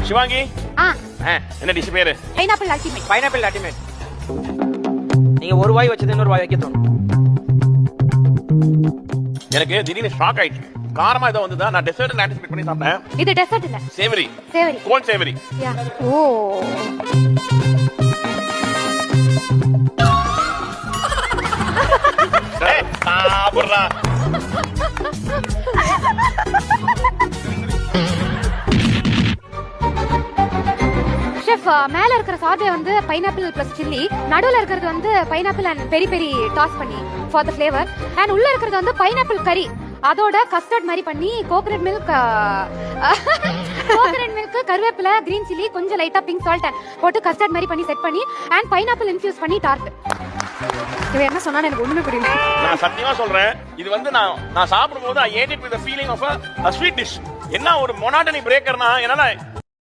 சிவாங்கி ஆ என்ன டிஷ் பேரு? Pineapple ultimate. Pineapple ultimate. நீங்க ஒரு வாய் வச்சது இன்னொரு வாய் வைக்க தோணும். எனக்கு திடீர்னு ஷாக் ஆயிடுச்சு. காரமா ஏதோ வந்ததா நான் டெசர்ட் ஆன்டிசிபேட் பண்ணி சாப்பிட்டேன். இது டெசர்ட் இல்ல, சேவரி சேவரி. கோன் சேவரி. யா. ஓ சாப்பிடுறா. ஷெஃப், மேல இருக்கிற சாதே வந்து பைனாப்பிள் பிளஸ் சில்லி, நடுவுல இருக்கிறது வந்து pineapple and berry berry toss பண்ணி ஃபார் தி ஃப்ளேவர், அண்ட் உள்ள இருக்கிறது வந்து பைனாப்பிள் கறி, அதோட கஸ்டர்ட் மாதிரி பண்ணி கோகனட் மில்க் கருவேப்பிலை கிரீன் சில்லி கொஞ்சம் லைட்டா பிங்க் சால்ட் போட்டு கஸ்டர்ட் மாதிரி பண்ணி செட் பண்ணி அண்ட் பைனாப்பிள் இன்ஃபியூஸ் பண்ணி டார்ட். இவ என்ன சொன்னானே எனக்கு ஒண்ணுமே புரியல. நான் சத்தியமா சொல்றேன், இது வந்து நான் சாப்பிடும்போது I ate it with the feeling of a sweet dish. என்ன ஒரு மொனாட்டனி பிரேக்கர்னா என்னால